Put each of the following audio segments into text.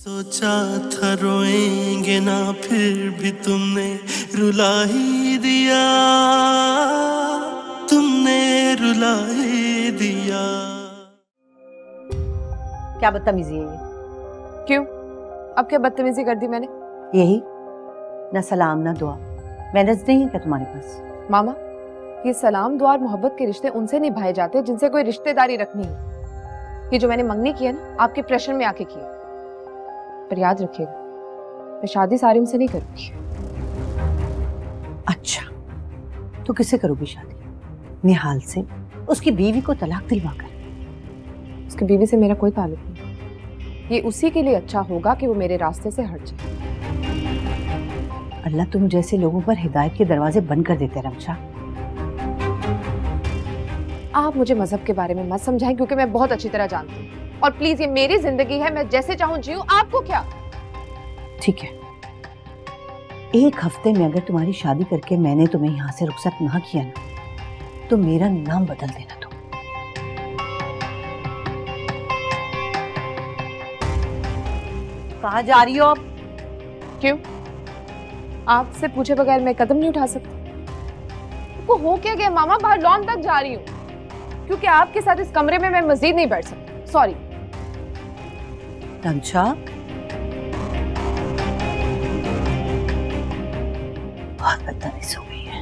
सोचा था रोएंगे ना, फिर भी तुमने रुला ही दिया, तुमने रुला ही दिया। क्या बदतमीजी है ये? क्यों? अब क्या बदतमीजी कर दी मैंने? यही, ना सलाम ना दुआ। मैनर्स नहीं है क्या तुम्हारे पास? मामा, ये सलाम दुआ और मोहब्बत के रिश्ते उनसे निभाए जाते जिनसे कोई रिश्तेदारी रखनी है। ये जो मैंने मंगनी की है ना, आपके प्रेशर में आके की। पर याद रखिएगा, मैं शादी सारिम से नहीं करूंगी। अच्छा, तो किससे करोगी शादी? निहाल से? उसकी बीवी को तलाक दिलवाकर? उसकी बीवी से मेरा कोई ताल्लुक नहीं। ये उसी के लिए अच्छा होगा कि वो मेरे रास्ते से हट जाए। अल्लाह तुम जैसे लोगों पर हिदायत के दरवाजे बंद कर देते रमशा। आप मुझे मजहब के बारे में मत समझाएं, क्योंकि मैं बहुत अच्छी तरह जानती हूँ। और प्लीज, ये मेरी जिंदगी है, मैं जैसे चाहूं जीऊं, आपको क्या? ठीक है, एक हफ्ते में अगर तुम्हारी शादी करके मैंने तुम्हें यहाँ से रुखसत ना किया ना, तो मेरा नाम बदल देना तुम। कहाँ जा रही हो आप? क्यों? आपसे पूछे बगैर मैं कदम नहीं उठा सकती। वो हो क्या गया मामा? बाहर लॉन तक जा रही हूँ, क्योंकि आपके साथ इस कमरे में मैं मजीद नहीं बैठ सकती। सॉरी। रमशा, बहुत बदतमीज हो गई है।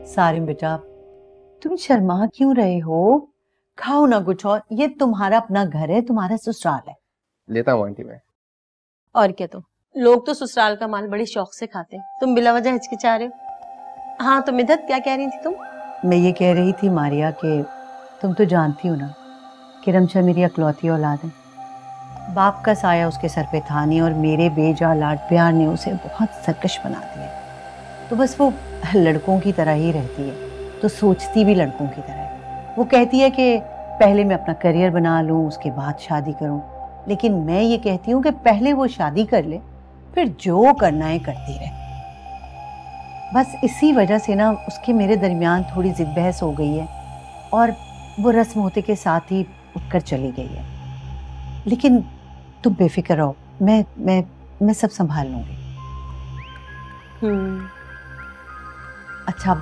सारिम बेटा, तुम शर्मा क्यों रहे हो? खाओ ना कुछ और। ये तुम्हारा अपना घर है, तुम्हारा ससुराल है। लेता हूँ आंटी मैं। और क्या, तो लोग तो ससुराल का माल बड़ी शौक से खाते हैं, तुम बिला वजह हिचकिचा रहे हो। हाँ तो मिदत, क्या कह रही थी तुम? मैं ये कह रही थी मारिया कि तुम तो जानती हो ना कि रमशा मेरी अकलौती औलाद है। बाप का साया उसके सर पे था नहीं, और मेरे बेजा लाड प्यार ने उसे बहुत सरकश बना दिया। तो बस वो लड़कों की तरह ही रहती है, तो सोचती भी लड़कों की तरह है। वो कहती है कि पहले मैं अपना करियर बना लूँ, उसके बाद शादी करूँ। लेकिन मैं ये कहती हूँ कि पहले वो शादी कर ले, फिर जो करना है करती रहे। बस इसी वजह से ना उसके मेरे दरमियान थोड़ी जिद बहस हो गई है, और वो रस्म होते के साथ ही उठकर चली गई है। लेकिन तुम बेफिक्र रहो, मैं सब संभाल लूंगी। अच्छा,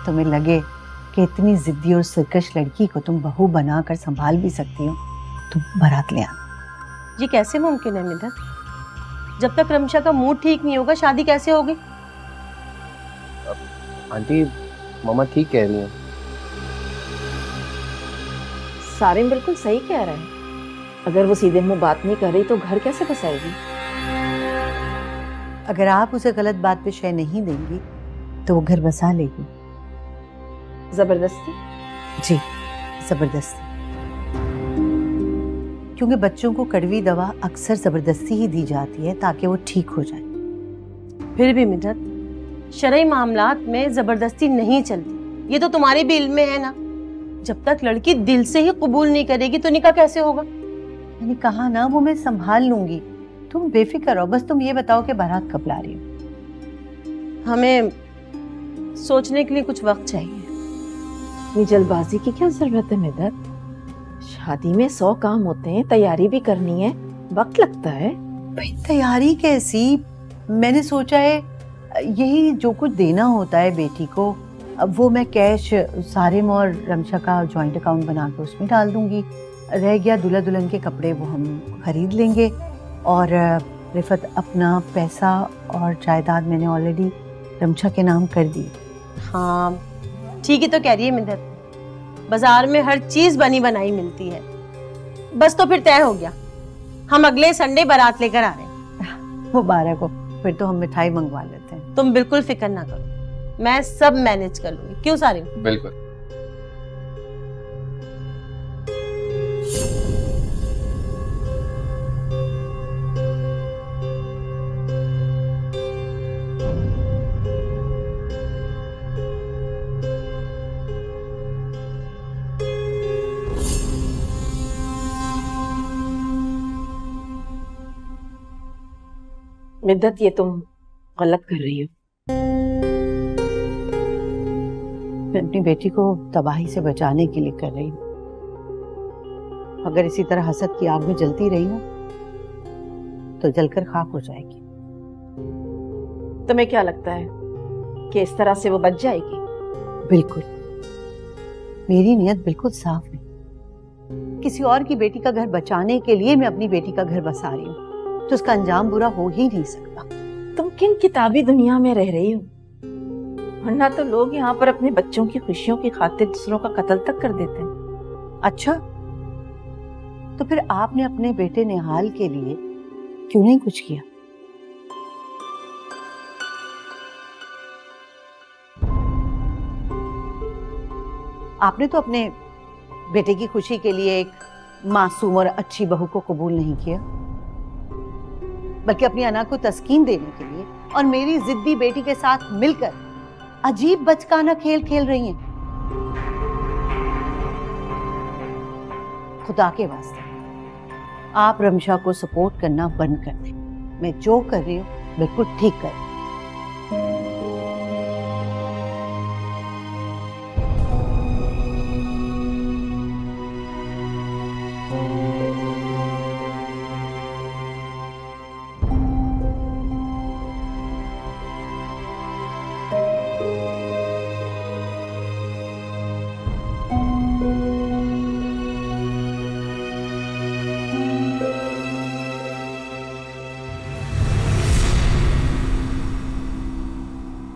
तुम्हें लगे कि इतनी जिद्दी और सरकश लड़की को तुम बहू बनाकर संभाल भी सकती हो, तुम बारात ले आना। ये कैसे मुमकिन है मिदत? जब तक रमशा का मूड ठीक नहीं होगा शादी कैसे होगी? आंटी, मामा ठीक कह रही हैं। सारिम बिल्कुल सही कह रहे हैं। अगर वो सीधे मुंह बात नहीं कर रही तो घर कैसे बसाएगी? अगर आप उसे गलत बात पे शय नहीं देंगी तो वो घर बसा लेगी। जबरदस्ती? जी, जबरदस्ती। क्योंकि बच्चों को कड़वी दवा अक्सर जबरदस्ती ही दी जाती है ताकि वो ठीक हो जाए। फिर भी मिदत, शरई मामलात में जबरदस्ती नहीं चलती, ये तो तुम्हारे भी इल्म में है ना। जब तक लड़की दिल से ही कबूल नहीं करेगी तो निकाह कैसे होगा? मैंने कहा ना, वो मैं संभाल लूंगी, तुम बेफिक्र रहो। बस तुम ये बताओ कि बारात कब ला रही हो? हमें सोचने के लिए कुछ वक्त चाहिए। इतनी जल्दबाजी की क्या जरूरत है मिदत? शादी में 100 काम होते हैं, तैयारी भी करनी है, वक्त लगता है। भाई तैयारी कैसी? मैंने सोचा है यही जो कुछ देना होता है बेटी को, अब वो मैं कैश सारिम और रमशा का जॉइंट अकाउंट बना के उसमें डाल दूंगी। रह गया दूल्हा दुल्हन के कपड़े, वो हम खरीद लेंगे। और रिफत अपना पैसा और जायदाद मैंने ऑलरेडी रमशा के नाम कर दी। हाँ ठीक ही तो कह रही है मिदत, बाजार में हर चीज बनी बनाई मिलती है। बस तो फिर तय हो गया, हम अगले संडे बारात लेकर आ रहे हैं। वो 12 को, फिर तो हम मिठाई मंगवा लेते हैं। तुम बिल्कुल फिक्र ना करो, मैं सब मैनेज कर लूंगी। क्यों सारी? बिल्कुल। मिद्दत, ये तुम गलत कर रही हो। मैं अपनी बेटी को तबाही से बचाने के लिए कर रही हूँ। अगर इसी तरह हसद की आग में जलती रही ना तो जलकर खाक हो जाएगी। तुम्हें क्या लगता है कि इस तरह से वो बच जाएगी? बिल्कुल, मेरी नीयत बिल्कुल साफ है। किसी और की बेटी का घर बचाने के लिए मैं अपनी बेटी का घर बसा रही हूँ, तो उसका अंजाम बुरा हो ही नहीं सकता। तुम किन किताबी दुनिया में रह रही हो? वरना तो लोग यहाँ पर अपने बच्चों की खुशियों की खातिर दूसरों का कत्ल तक कर देते हैं। अच्छा, तो फिर आपने अपने बेटे निहाल के लिए क्यों नहीं कुछ किया? आपने तो अपने बेटे की खुशी के लिए एक मासूम और अच्छी बहू को कबूल नहीं किया, बल्कि अपनी अना को तस्कीन देने के लिए और मेरी जिद्दी बेटी के साथ मिलकर अजीब बचकाना खेल खेल रही हैं। खुदा के वास्ते आप रमशा को सपोर्ट करना बंद कर दें। मैं जो कर रही हूँ बिल्कुल ठीक कर रही हूँ।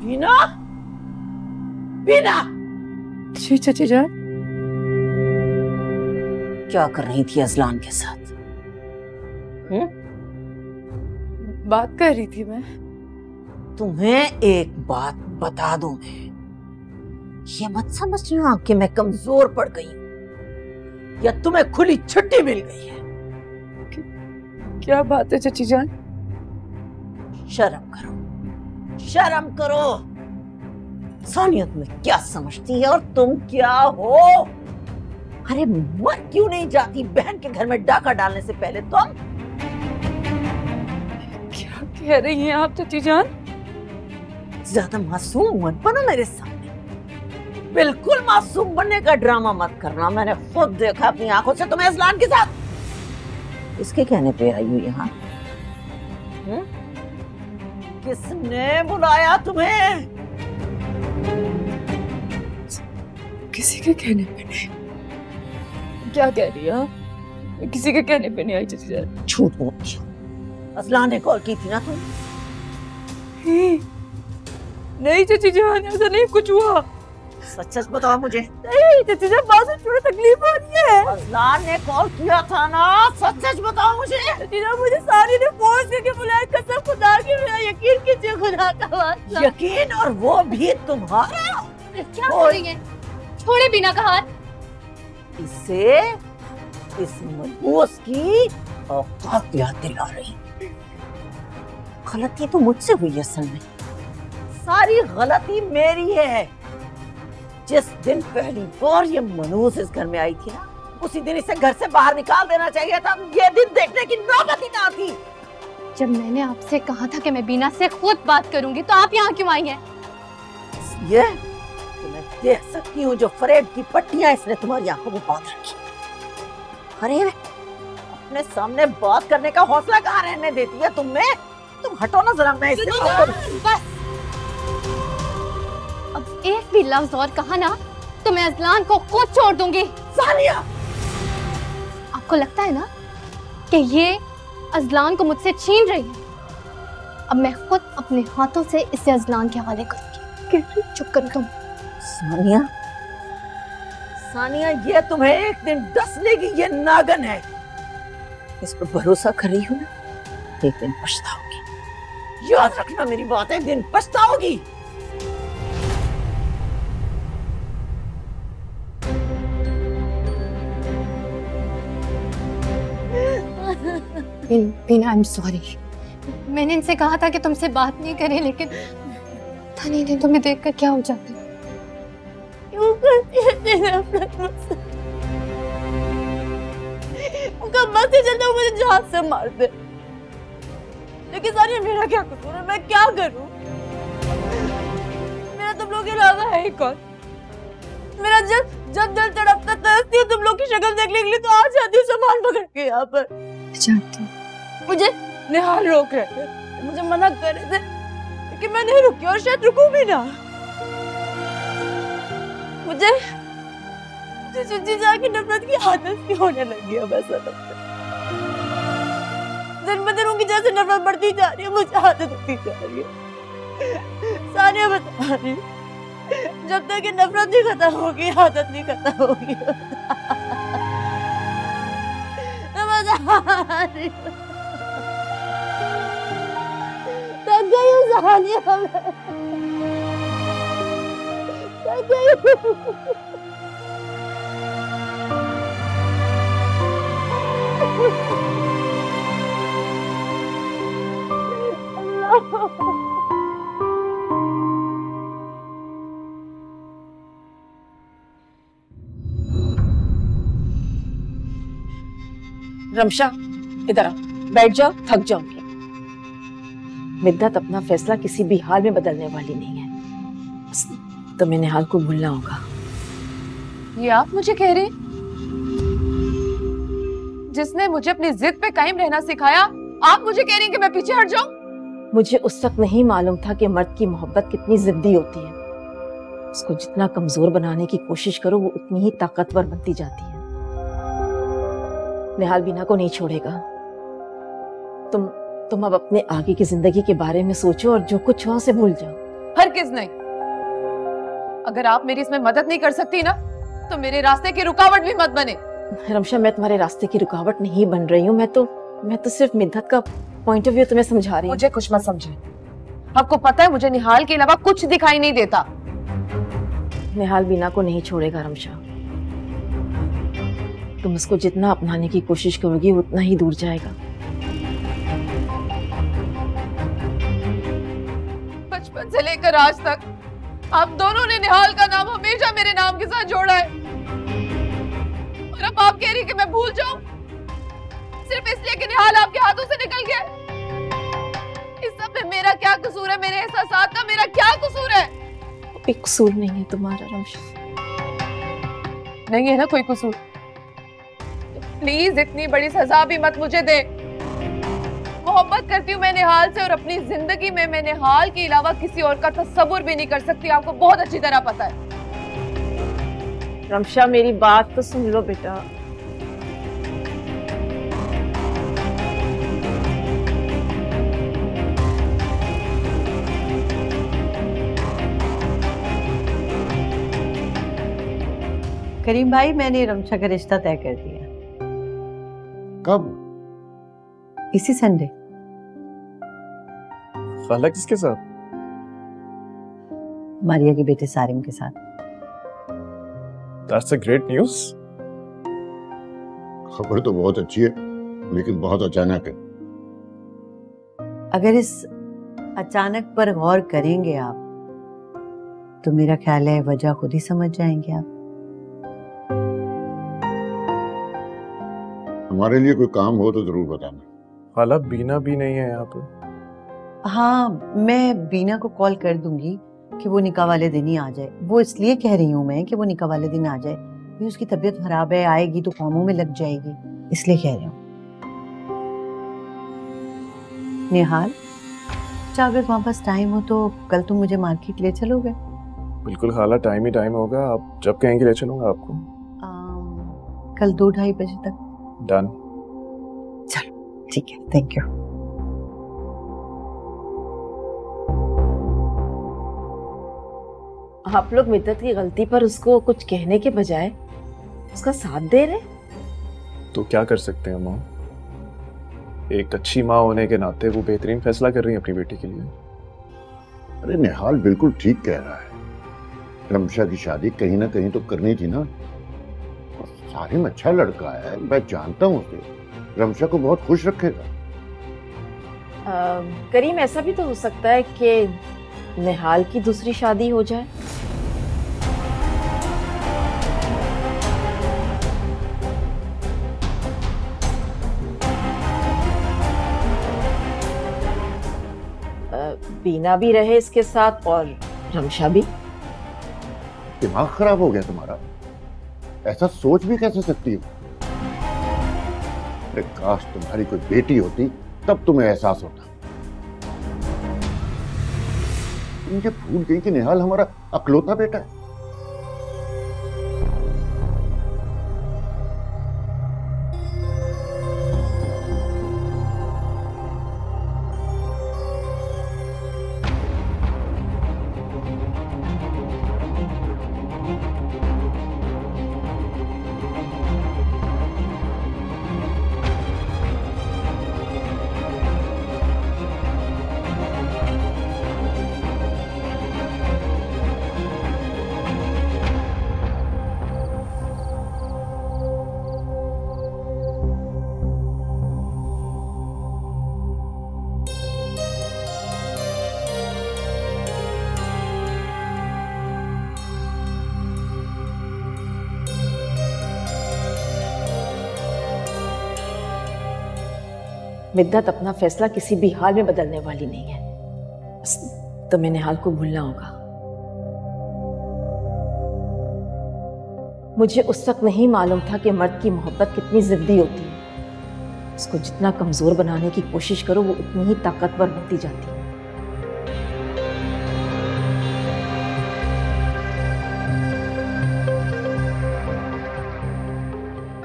बीना, बीना, जी चाची जान। क्या कर रही थी अजलान के साथ? बात कर रही थी मैं। तुम्हें एक बात बता दूं मैं, ये मत समझना कि मैं कमजोर पड़ गई हूं या तुम्हें खुली छुट्टी मिल गई है। क्या बात है चाची जान? शर्म करो, शर्म करो। सोनिया तुम्हें क्या समझती है और तुम क्या हो? अरे मर क्यों नहीं जाती बहन के घर में डाका डालने से पहले तुम? क्या कह रही हैं आप चाची जान? ज्यादा मासूम मत बनो मेरे सामने। बिल्कुल मासूम बनने का ड्रामा मत करना। मैंने खुद देखा अपनी आंखों से तुम्हें अजलान के साथ। इसके कहने पे आई हूँ यहाँ? किसने बुलाया तुम्हें? किसी के कहने पे नहीं। क्या कह रही है? किसी के कहने पे नहीं आई चाची जान। झूठ बोल। अजलान ने कॉल की थी ना तुम? नहीं चाची जान, ऐसा नहीं कुछ हुआ। सच सच बताओ मुझे। नहीं चाची जान, बात में थोड़ी तकलीफ हो रही है। अजलान ने कॉल किया था ना? सच सच बताओ मुझे। चाची जान, मुझे सारी ने फोर्स करके बुलाया। कसम खुदा की, मेरा यकीन कीजिए खुदा का वास्ता। यकीन? और वो भी तुम्हारा? क्या कर रही है? छोड़े बीना का हाथ। इसे इस मनहूस की औकात याद दिला रही। गलती तो मुझसे हुई असल में। सारी गलती मेरी है। जिस दिन पहली बार ये मनहूस इस घर में आई थी ना, उसी दिन इसे घर से बाहर निकाल देना चाहिए था। ये दिन देखने की नौबत ही ना आती। जब मैंने आपसे कहा था कि मैं बीना से खुद बात करूंगी, तो आप यहाँ क्यों आई हैं? ये तो मैं देख सकती हूँ जो फरेब की पट्टियां इसने तुम्हारी आंखों में बांध रखी। अरे अपने सामने बात करने का हौसला कहाँ रहने देती है तुम्हें? तुम हटो ना जरा, मैं इससे बस, अब एक भी लफ्ज और कहा ना तो मैं अजलान को खुद छोड़ दूंगी। सानिया, आपको लगता है ना कि ये अजलान को मुझसे छीन रही है? अब मैं खुद अपने हाथों से इसे अजलान के हवाले करूंगी। चुप करो तुम। सानिया, सानिया, ये तुम्हें एक दिन डस लेगी। ये नागन है, इस पर भरोसा कर रही हूँ ना, एक दिन पछताओगी। याद रखना मेरी बात, एक दिन पछताओगी। बीना, आई एम सॉरी। मैंने इनसे कहा था कि तुमसे बात नहीं करें, लेकिन पता नहीं तुम्हें देखकर क्या हो जाता है। क्यों करती है तेरे नफरत मुझसे? उनका बस ही चलता मुझे जहाज से मार दे, लेकिन सारी मेरा क्या कसूर है? मैं क्या करूं? मेरा तुम लोग के अलावा है ही कौन? मेरा जब जब दिल तड़पता तरसती है तुम लोग की शक्ल देखने के लिए तो आ जाती हूँ सामान पकड़ के यहाँ पर। जानती हूँ। मुझे निहाल रोक रहे थे, मुझे मना कर रहे थे कि मैं नहीं रुकी और शायद रुकूं भी ना। मुझे जी जाके नफरत की आदत सी होने लगी है बस। दिन ब दिन उनकी जैसे नफरत बढ़ती जा रही है, मुझे आदत होती जा रही है। सानिया बता रही है, जब तक ये नफरत नहीं खत्म होगी आदत नहीं खत्म होगी। थक गई हूँ सानिया, थक गई हूँ। रमशा इधर आओ, बैठ जाओ, थक जाओगी। मिद्दत अपना फैसला किसी भी हाल में बदलने वाली नहीं है। तुम्हें निहाल को भूलना होगा। ये आप मुझे कह रही, जिसने मुझे अपनी जिद पे कायम रहना सिखाया, आप मुझे कह रही कि मैं पीछे हट जाऊं? मुझे उस वक्त नहीं मालूम था कि मर्द की मोहब्बत कितनी जिद्दी होती है। उसको जितना कमजोर बनाने की कोशिश करो वो उतनी ही ताकतवर बनती जाती है। निहाल बीना को नहीं छोड़ेगा। तुम अब अपने आगे की जिंदगी के बारे में सोचो और जो कुछ हुआ उसे भूल जाओ। हरगिज़ नहीं। अगर आप मेरी इसमें मदद नहीं कर सकती ना, तो मेरे रास्ते की रुकावट भी मत बने। रमशा, मैं तुम्हारे रास्ते की रुकावट नहीं बन रही हूँ। मैं तो सिर्फ मिद्दत का पॉइंट ऑफ व्यू तुम्हें समझा रही हूँ। मुझे कुछ मत समझे। आपको पता है मुझे निहाल के अलावा कुछ दिखाई नहीं देता। निहाल बीना को नहीं छोड़ेगा रमशा। तुम उसको जितना अपनाने की कोशिश करोगी उतना ही दूर जाएगा। बचपन से लेकर आज तक आप दोनों ने निहाल का नाम हमेशा मेरे नाम के साथ जोड़ा है, और अब आप कह रही कि मैं भूल जाऊं सिर्फ इसलिए कि निहाल आपके हाथों से निकल गया। इस सब में मेरा क्या कसूर है? मेरे एहसासात का मेरा क्या कसूर है? कोई कसूर नहीं है तुम्हारा रमशा। नहीं है ना कोई कसूर? प्लीज इतनी बड़ी सजा भी मत मुझे दे। मोहब्बत करती हूँ मैं निहाल से, और अपनी जिंदगी में मैं निहाल के अलावा किसी और का तस्वुर भी नहीं कर सकती। आपको बहुत अच्छी तरह पता है। रमशा, मेरी बात तो सुन लो बेटा। करीम भाई, मैंने रमशा का रिश्ता तय कर दिया। कब? इसी संडे। खाला किसके साथ? मारिया के बेटे सारिम के साथ। That's a great news. खबर तो बहुत अच्छी है, लेकिन बहुत अचानक है। अगर इस अचानक पर गौर करेंगे आप, तो मेरा ख्याल है वजह खुद ही समझ जाएंगे आप। हमारे लिए कोई काम हो तो जरूर बताना। खाला, बीना भी नहीं है यहाँ पे। हाँ, मैं बीना को कॉल कर दूंगी कि वो निकाह वाले दिन ही आ जाए। वो इसलिए कह रही हूँ मैं कि वो निकाह वाले दिन आ जाए, ये उसकी तबीयत खराब है, आएगी तो कामों में लग जाएगी, इसलिए कह रही हूँ। निहाल, अच्छा अगर तुम्हारे पास टाइम हो तो कल तुम मुझे मार्केट ले चलोगे? बिल्कुल खाला, टाइम ही टाइम होगा। आप जब कहेंगे ले चलूंगा आपको। कल 2-2:30 बजे तक। डन। चलो ठीक है, थैंक यू। आप लोग मिद्दत की गलती पर उसको कुछ कहने के बजाय उसका साथ दे रहे। तो क्या कर सकते हैं माँ? एक अच्छी माँ होने के नाते वो बेहतरीन फैसला कर रही है अपनी बेटी के लिए। अरे निहाल बिल्कुल ठीक कह रहा है। रमशा की शादी कहीं ना कहीं तो करनी थी ना। सारिम अच्छा लड़का है, मैं जानता हूँ उसे। रमशा को बहुत खुश रखेगा। करीम, ऐसा भी तो हो सकता है कि निहाल की दूसरी शादी हो जाए। बीना भी रहे इसके साथ और रमशा भी। दिमाग खराब हो गया तुम्हारा? ऐसा सोच भी कैसे सकती हो? अरे काश तुम्हारी कोई बेटी होती तब तुम्हें एहसास होता। तुम ये भूल गई कि निहाल हमारा अकलौता बेटा है। मिद्दत अपना फैसला किसी भी हाल में बदलने वाली नहीं है। बस तुम्हें निहाल को भूलना होगा। मुझे उस वक्त नहीं मालूम था कि मर्द की मोहब्बत कितनी जिद्दी होती है। उसको जितना कमजोर बनाने की कोशिश करो वो उतनी ही ताकतवर बनती जाती है।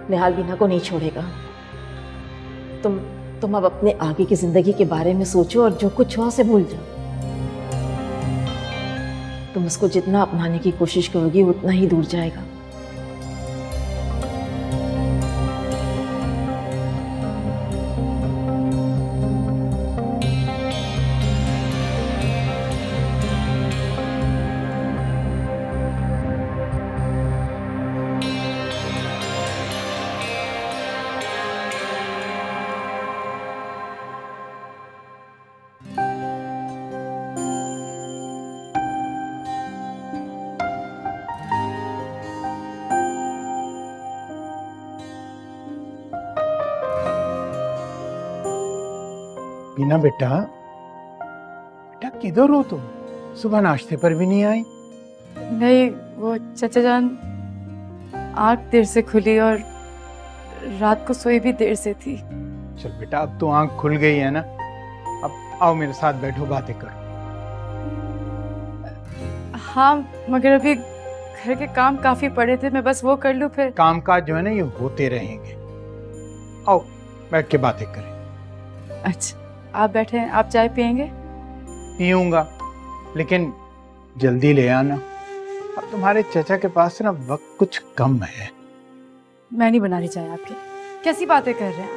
निहाल बीना को नहीं छोड़ेगा। तुम अब अपने आगे की जिंदगी के बारे में सोचो और जो कुछ हुआ उसे भूल जाओ। तुम उसको जितना अपनाने की कोशिश करोगी उतना ही दूर जाएगा। बीना बेटा, बेटा किधर हो तुम? सुबह नाश्ते पर भी नहीं आई। नहीं, वो चाचा जान आँख देर से खुली और रात को सोई भी देर से थी। चल बेटा, अब तो आँख खुल गई है ना। अब आओ मेरे साथ बैठो, बातें करो। हाँ, मगर अभी घर के काम काफी पड़े थे, मैं बस वो कर लूँ फिर। काम काज जो है ना ये होते रहेंगे। आओ बैठ के बातें करें। अच्छा, आप बैठे हैं, आप चाय पियेंगे? पीऊंगा, लेकिन जल्दी ले आना। अब तुम्हारे चाचा के पास ना वक्त कुछ कम है। मैं नहीं बना रही चाय आपकी। कैसी बातें कर रहे हैं?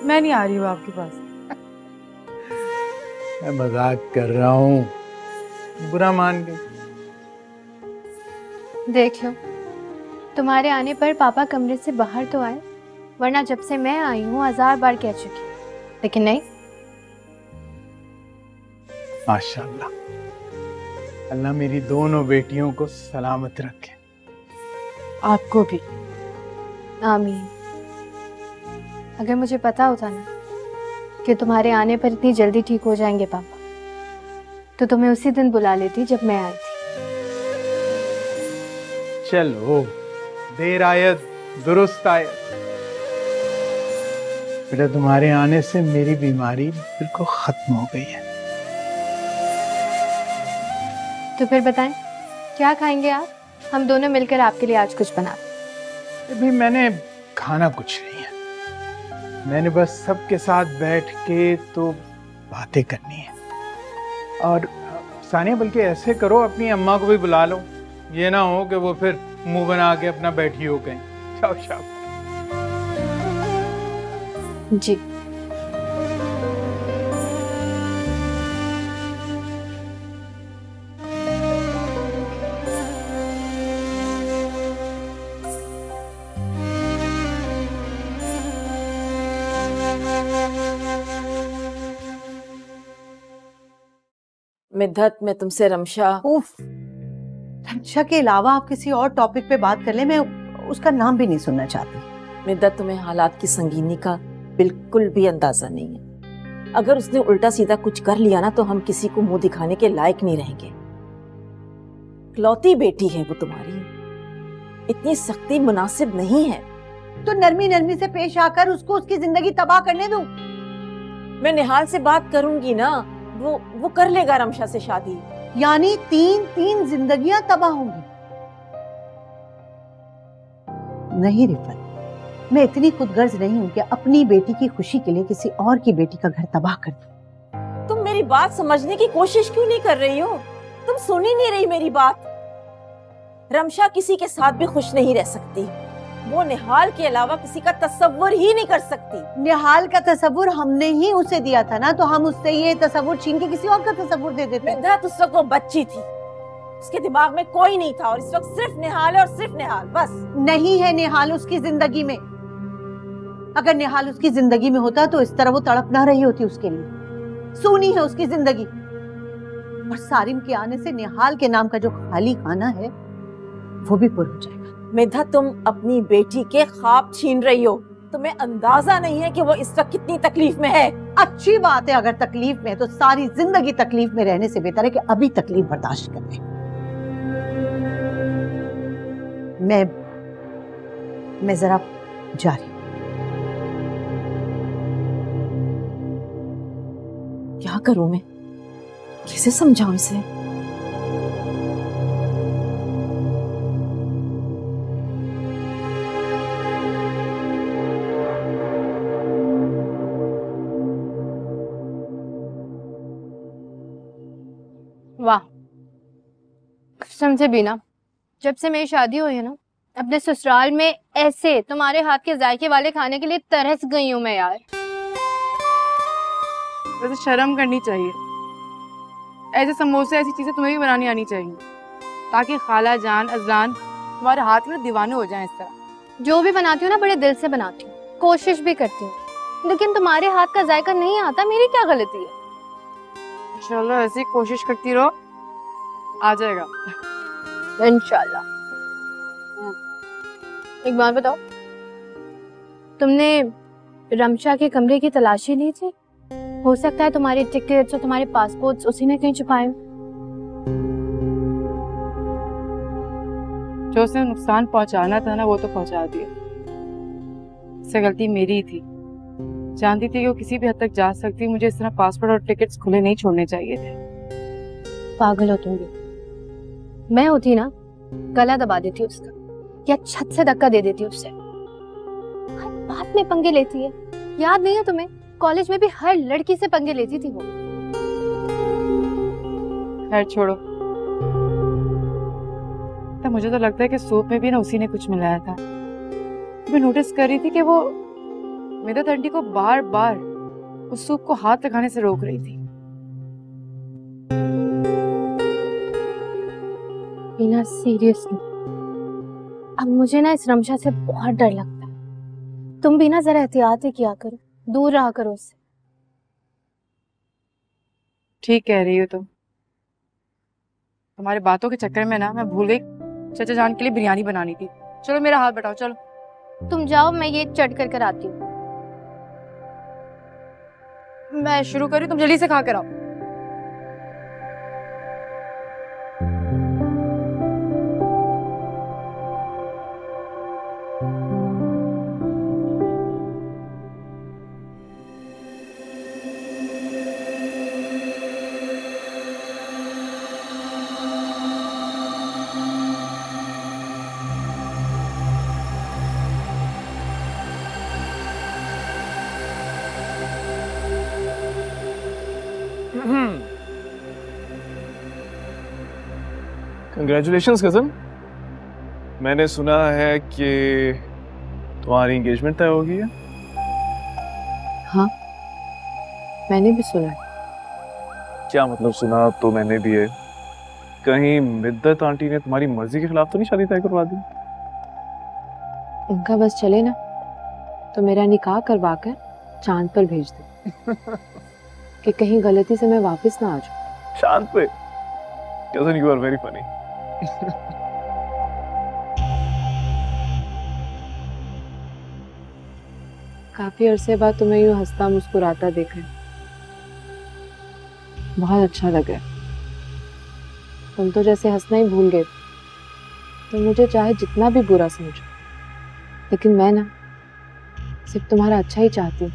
मैं नहीं आ रही हूँ आपके पास। मैं मजाक कर रहा हूँ, बुरा मान गई। देख लो, तुम्हारे आने पर पापा कमरे से बाहर तो आए, वरना जब से मैं आई हूँ 1000 बार कह चुकी, लेकिन नहीं। माशाल्लाह, अल्लाह मेरी दोनों बेटियों को सलामत रखे। आपको भी। आमीन। अगर मुझे पता होता ना कि तुम्हारे आने पर इतनी जल्दी ठीक हो जाएंगे पापा, तो तुम्हें उसी दिन बुला लेती जब मैं आई थी। चलो, देर आयत दुरुस्त आयत। बेटा, तुम्हारे आने से मेरी बीमारी बिल्कुल खत्म हो गई है। तो फिर बताएं, क्या खाएंगे आप? हम दोनों मिलकर आपके लिए आज कुछ बना। अभी मैंने खाना कुछ नहीं है, मैंने बस सबके साथ बैठ के तो बातें करनी है। और सानिया, बल्कि ऐसे करो, अपनी अम्मा को भी बुला लो। ये ना हो कि वो फिर मुंह बना के अपना बैठी हो गए। शाबाश शाबाश। जी। मिद्दत, मैं तुमसे रमशा। उफ, रमशा के अलावा आप किसी और टॉपिक पे बात कर ले, मैं उसका नाम भी नहीं सुनना चाहती। मिद्दत, तुम्हें हालात की संगीनी का बिल्कुल भी अंदाजा नहीं है। अगर उसने उल्टा सीधा कुछ कर लिया ना तो हम किसी को मुंह दिखाने के लायक नहीं रहेंगे। इकलौती बेटी है वो तुम्हारी, इतनी सख्ती मुनासिब नहीं है। तो नरमी नरमी से पेश आकर उसको उसकी जिंदगी तबाह करने दूं? मैं निहाल से बात करूंगी ना, वो कर लेगा रमशा से शादी। यानी तीन जिंदगियां तबाह होंगी? नहीं रिफत, मैं इतनी खुदगर्ज नहीं हूं कि अपनी बेटी की खुशी के लिए किसी और की बेटी का घर तबाह कर दूं। तुम मेरी बात समझने की कोशिश क्यों नहीं कर रही हो? तुम सुन ही नहीं रही मेरी बात। रमशा किसी के साथ भी खुश नहीं रह सकती, वो निहाल के अलावा किसी का तसव्वुर ही नहीं कर सकती। निहाल का तसव्वुर हमने ही उसे दिया था ना, तो हम उससे ये तसव्वुर छीन के किसी और का तसव्वुर दे देते। मिद्दत उस वक्त वो बच्ची थी, उसके दिमाग में कोई नहीं था, और इस वक्त सिर्फ निहाल है और सिर्फ निहाल, बस। नहीं है निहाल उसकी जिंदगी में। अगर निहाल उसकी जिंदगी में होता तो इस तरह वो तड़प ना रही होती उसके लिए। सूनी है उसकी जिंदगी, और सारिम के आने से निहाल के नाम का जो खाली खाना है वो भी पूरा हो जाएगा। मेधा, तुम अपनी बेटी के ख्वाब छीन रही हो। तुम्हें अंदाजा नहीं है कि वो इस वक्त कितनी तकलीफ में है। अच्छी बात है, अगर तकलीफ में है तो सारी जिंदगी तकलीफ में रहने से बेहतर है कि अभी तकलीफ बर्दाश्त कर ले। मैं जरा जा रही हूं। क्या करूं मैं, कैसे समझाऊं इसे? वाह, कसम से भी ना, जब से मेरी शादी हुई है ना, अपने ससुराल में ऐसे तुम्हारे हाथ के जायके वाले खाने के लिए तरस गई हूँ मैं यार। वैसे शर्म करनी चाहिए, ऐसे समोसे ऐसी चीजें तुम्हें भी बनानी आनी चाहिए, ताकि खाला जान अजलान तुम्हारे हाथ में दीवाने हो जाएं। इस तरह जो भी बनाती हूँ ना बड़े दिल से बनाती हूँ, कोशिश भी करती हूँ, लेकिन तुम्हारे हाथ का जायका नहीं आता। मेरी क्या गलती है? इंशाल्लाह ऐसी कोशिश करती रहो, आ जाएगा इंशाल्लाह। एक बात बताओ, तुमने रमशा के कमरे की तलाशी ली थी? हो सकता है तुम्हारे टिकट्स और तुम्हारे पासपोर्ट्स उसी ने कहीं छुपाए हो। जो उसे नुकसान पहुंचाना था ना, वो तो पहुंचा दिया। इससे गलती मेरी ही थी, जानती थी कि वो किसी भी हद तक जा सकती, मुझे इस तरह पासपोर्ट और टिकट्स खुले नहीं छोड़ने चाहिए थे। पागल हो तुम भी। मैं होती ना, गला दबा देती उसका, या छत से धक्का दे देती उससे। हर बात में पंगे लेती है, याद नहीं है तुम्हें? कॉलेज में भी हर लड़की से पंगे लेती थी वो। खैर छोड़ो, तो मुझे तो लगता है कि सूप में भी ना उसी ने कुछ मिलाया था। मैं नोटिस कर रही थी कि वो मेरा आंटी को बार बार उस सूप को हाथ लगाने से रोक रही थी। बिना सीरियसली, अब मुझे ना इस रमशा से बहुत डर लगता है। तुम भी ना जरा एहतियात ही किया करो, दूर रहा करो उससे। ठीक कह रही हो तुम। तुम्हारी बातों के चक्कर में ना मैं भूल गई चाचा जान के लिए बिरयानी बनानी थी। चलो मेरा हाथ बटाओ, चलो। तुम जाओ, मैं ये चट कर आती हूँ। मैं शुरू करूँ, तुम जल्दी से खा कर आओ। Congratulations cousin. मैंने सुना है कि तुम्हारी एंगेजमेंट तय हो गई है। हाँ, मैंने भी सुना। क्या मतलब सुना तो मैंने भी है। कहीं मिद्दत आंटी ने तुम्हारी मर्जी के खिलाफ तो नहीं शादी तय करवा दी? उनका बस चले ना तो मेरा निकाह करवा कर चांद पर भेज दे कि कहीं गलती से मैं वापस ना आ जाऊं। चांद पे? Cousin, you are very funny. काफी अरसे बाद तुम्हें यूं हंसता मुस्कुराता देखा, बहुत अच्छा लग रहा है। तुम तो जैसे हंसना ही भूल गए। तो मुझे चाहे जितना भी बुरा समझो, लेकिन मैं ना सिर्फ तुम्हारा अच्छा ही चाहती हूँ।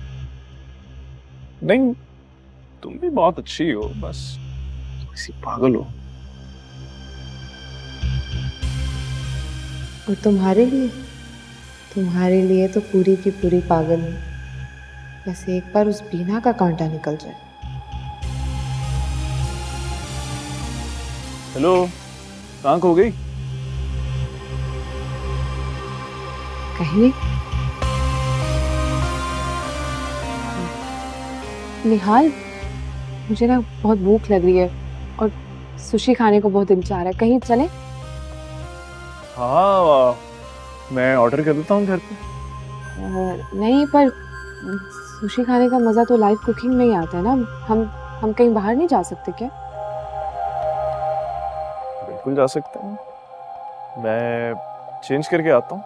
नहीं, तुम भी बहुत अच्छी हो, बस थोड़ी सी पागल हो। और तुम्हारे लिए तो पूरी की पूरी पागल हूँ। बस एक बार उस बीना का कांटा निकल जाए। हेलो, कहाँ खो गई? कहीं नहीं। निहाल, मुझे ना बहुत भूख लग रही है और सुशी खाने को बहुत दिल चाह रहा है। कहीं चले? हाँ, मैं ऑर्डर कर देता हूँ घर पे। नहीं, पर सुशी खाने का मजा तो लाइव कुकिंग में ही आता है ना। हम कहीं बाहर नहीं जा सकते क्या? बिल्कुल जा सकते हैं, मैं चेंज करके आता हूँ।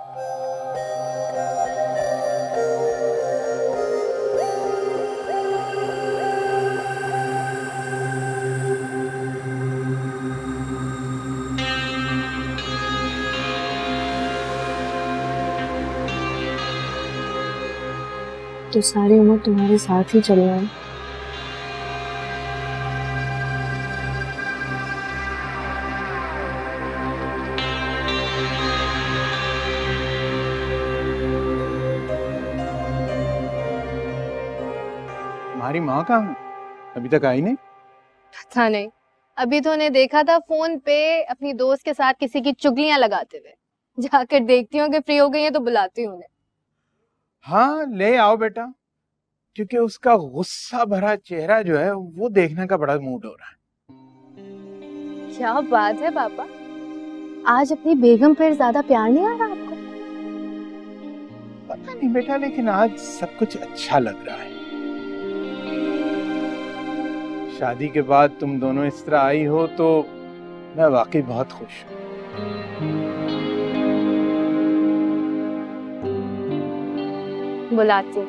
तो सारी उम्र तुम्हारे साथ ही चले आए। तुम्हारी माँ कहाँ है? अभी तक आई नहीं? पता नहीं, अभी तो उन्हें देखा था फोन पे अपनी दोस्त के साथ किसी की चुगलियां लगाते हुए। जाकर देखती हूँ कि फ्री हो गई है तो बुलाती हूँ उन्हें। हाँ, ले आओ बेटा, क्योंकि उसका गुस्सा भरा चेहरा जो है वो देखने का बड़ा मूड हो रहा है। क्या बात है पापा, आज अपनी बेगम पर ज्यादा प्यार नहीं आ रहा आपको? पता नहीं बेटा, लेकिन आज सब कुछ अच्छा लग रहा है। शादी के बाद तुम दोनों इस तरह आई हो तो मैं वाकई बहुत खुश हूँ। बुलाती।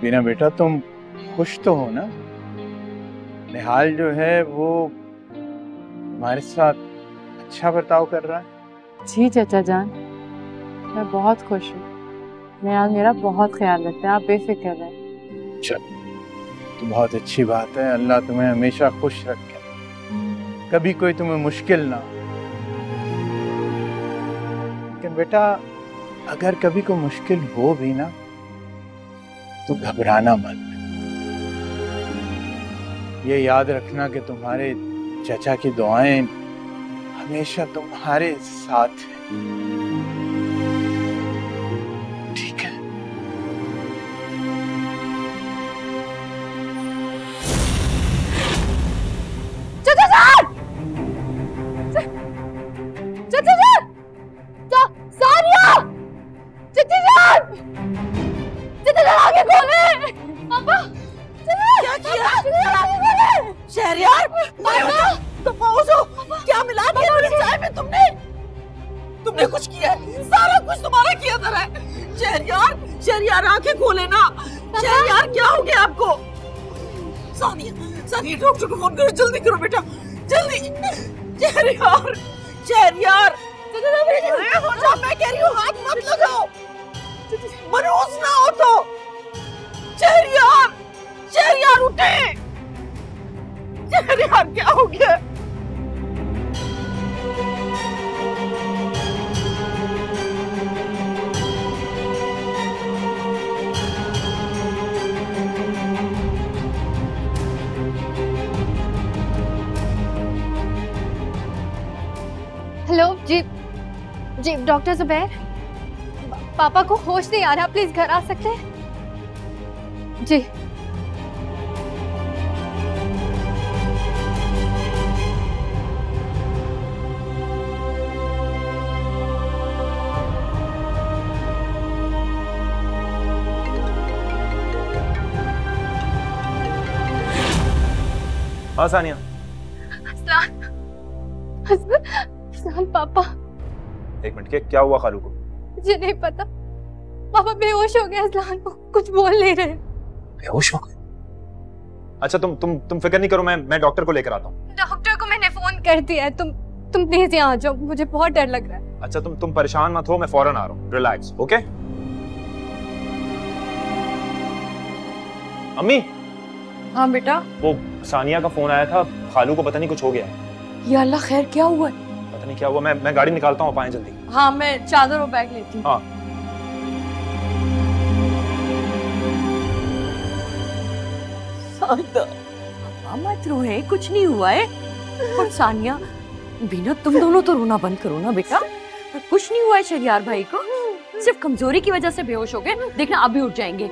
बीना बेटा, तुम खुश तो हो ना? निहाल जो है वो हमारे साथ अच्छा बर्ताव कर रहा है। जी चाचा जान, मैं बहुत खुश हूँ। निहाल मेरा बहुत ख्याल रखते हैं, आप बेफिक्र रहें। चल, तो बहुत अच्छी बात है। अल्लाह तुम्हें हमेशा खुश रखे, कभी कोई तुम्हें मुश्किल ना। लेकिन बेटा, अगर कभी कोई मुश्किल हो भी ना तो घबराना मत। ये याद रखना कि तुम्हारे चाचा की दुआएं हमेशा तुम्हारे साथ हैं। ठीक है? चाचा जान! चाचा जान! सानिया! चाचा जान! चाचा जान आगे खोले! पापा! क्या किया? शहरयार, क्या मिला दिया मेरे चाय में तुमने? तुमने कुछ किया है? सारा कुछ तुम्हारा किया था। शहरयार आंखें खोले ना। शहरयार, क्या हो गया आपको? सानिया डॉक्टर को फोन करो, जल्दी करो बेटा, जल्दी। शहरयार, मैं कह रही हूँ हाथ मत लगाओ, मरूज ना हो तो। शहरयार उठे। शहरयार, क्या हो गया? हेलो जी, डॉक्टर जुबैर, पापा को होश नहीं आ रहा, प्लीज घर आ सकते हैं? जी। हाँ सानिया। असलान पापा। एक मिनट, क्या हुआ खालू को? मुझे नहीं पता, पापा बेहोश हो गए। असलान को कुछ बोल नहीं रहे। बेहोश हो गए? अच्छा तुम फिक्र नहीं करो, मैं डॉक्टर को लेकर आता हूँ। डॉक्टर को मैंने फोन कर दिया है, तुम प्लीज यहाँ आ जाओ, मुझे बहुत डर लग रहा है। अच्छा तुम परेशान मत हो, मैं फौरन आ रहा हूँ। Relax, okay? अम्मी। हाँ बेटा। वो सानिया का फोन आया था, खालू को पता नहीं कुछ हो गया है। या अल्लाह, खैर क्या हुआ है? पता नहीं क्या हुआ, मैं गाड़ी निकालता हूँ, आप आए जल्दी। हाँ मैं चादर और बैग लेती हूँ। हाँ। मत रोए, कुछ नहीं हुआ है। और सानिया, बीना तुम दोनों तो रोना बंद करो ना बेटा। कुछ नहीं हुआ है शरियार भाई को, सिर्फ कमजोरी की वजह से बेहोश हो गए। देखना अभी उठ जाएंगे,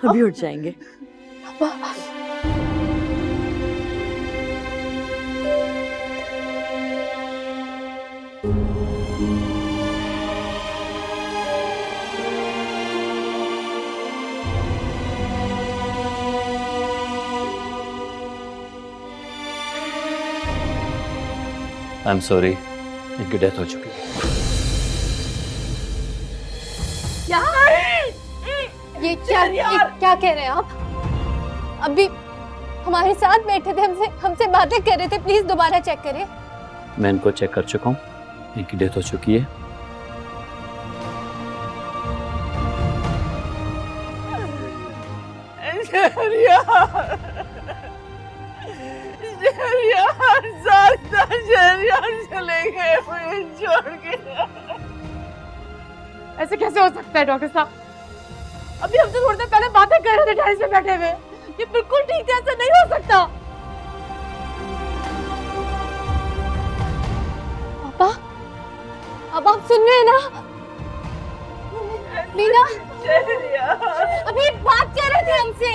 अभी उठ जाएंगे। आई एम सॉरी, इनकी डेथ हो चुकी है। ये क्या कह रहे हैं आप? अभी हमारे साथ बैठे थे, हमसे बातें कर रहे थे। प्लीज दोबारा चेक करें। मैं इनको चेक कर चुका हूँ, इनकी डेथ हो चुकी है। चले गए मुझे छोड़ के। ऐसे कैसे हो सकता है डॉक्टर साहब? अभी हम तो थोड़ी देर पहले बातें कर रहे थे टेरेस पे बैठे हुए। ये बिल्कुल ठीक है, ऐसा नहीं हो सकता। पापा, अब आप सुन रहे हैं ना? मीना, अभी बात कर रहे थे हमसे।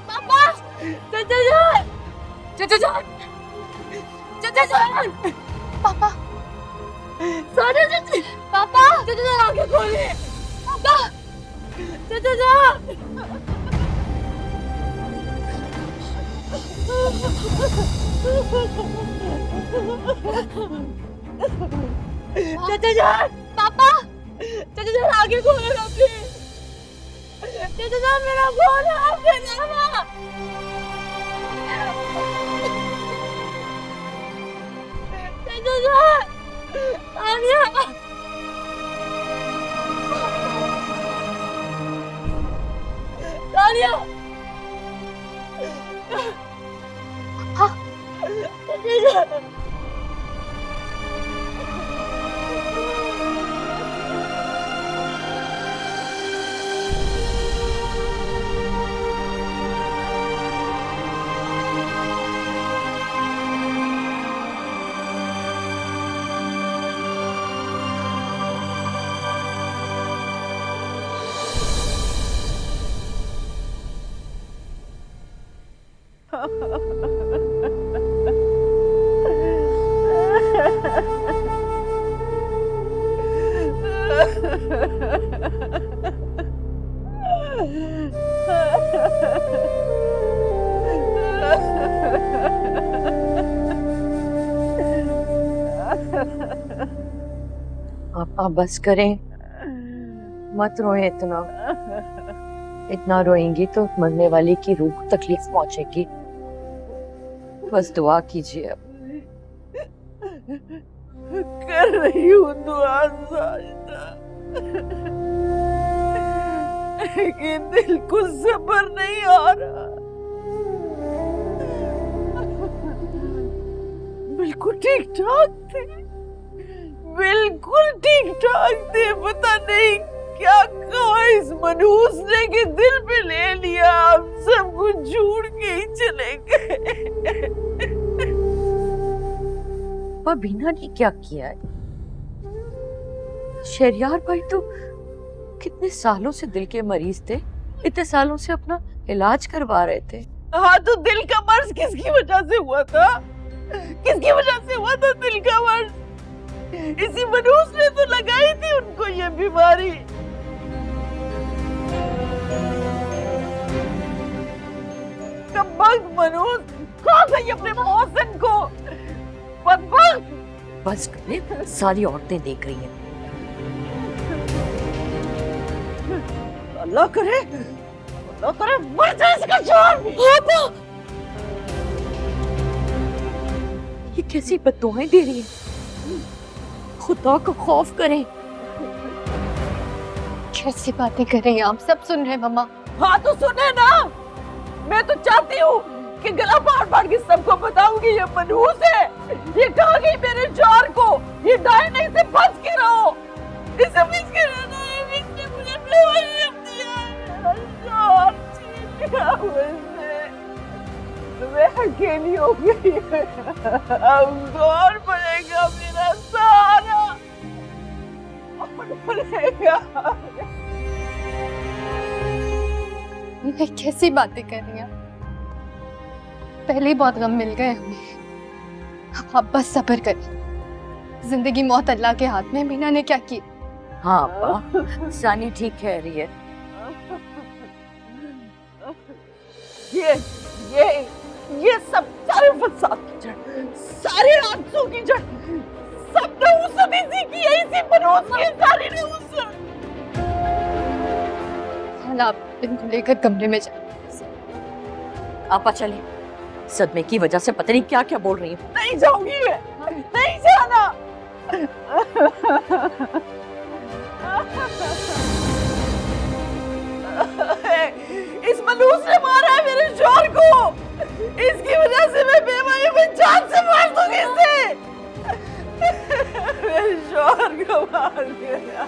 पापा, चाचा जान, पापा, सारे पापा, चाचा जान आंखें खोले। पापा, चाचा जान, चाचा जान, पापा, चाचा जान आगे खोलो ना प्लीज। चाचा जान मेरा फोन है, आपके नाम। चाचा जान, तानिया, तानिया, हाँ, चाचा जान। आप बस करें, मत रोए इतना। इतना रोएंगी तो मरने वाले की रूह को तकलीफ पहुंचेगी। बस दुआ कीजिए। अब कर रही हूँ दुआ साजिदा, लेकिन दिल को सब्र नहीं आ रहा। बिल्कुल ठीक ठाक थे, बिल्कुल ठीक ठाक थे। पता नहीं क्या कहा इस मनहूस ने कि दिल पे ले लिया। हम सब कुछ छोड़ के ही चले गए। बीना ने क्या किया है? शहरियार भाई तो कितने सालों से दिल के मरीज थे, इतने सालों से अपना इलाज करवा रहे थे। हाँ तो दिल का मर्ज किसकी वजह से हुआ था? किसकी वजह से हुआ था दिल का मर्ज? इसी मनहूस ने तो लगाई थी उनको ये बीमारी। कमबख्त मनहूस, खा गई अपने मौसन को। बस करें, सारी औरतें देख रही हैं। अल्लाह करे मर जाए इसका जोर। पापा ये कैसी बद्दुआएं दे रही है, खुदा का खौफ करें। कैसी बातें कर रही हैं आप, सब सुन रहे हैं मम्मा। हाँ तो सुने ना, मैं तो चाहती हूँ कि गला फाड़ के सबको बताऊंगी ये मनहूस है, ये कहा गई मेरे जार को, ये डायने से बच के रहो, इसे बच के रहना है, इसने मुझे बेवजह दिया है, मेरा जार छीन लिया मुझसे, मैं अकेली हो गई, अब कौन बनेगा मेरा सहारा, कौन बनेगा? ये कैसी बातें कर रही हैं, पहले ही बहुत गम मिल गए हमें, आप बस सब्र करें। जिंदगी मौत अल्लाह के हाथ में, मीना ने क्या किया? हाँ अब्बा, सानी ठीक कह रही है। ये सब सारे फसाद की जड़, सारे हादसों की जड़, सब ने उस इसी की है, इसी मनहूस की सारी ने उस। आप इनको लेकर कमरे में जाए। आपा चले, सदमे की वजह से पता नहीं क्या क्या बोल रही है। नहीं जाऊंगी मैं, नहीं जाना। इस मनहूस ने मारा है मेरे शौहर को, इसकी वजह से मैं बेवजह में जान से मार दूंगी इसे। मेरे शौहर को मार दिया।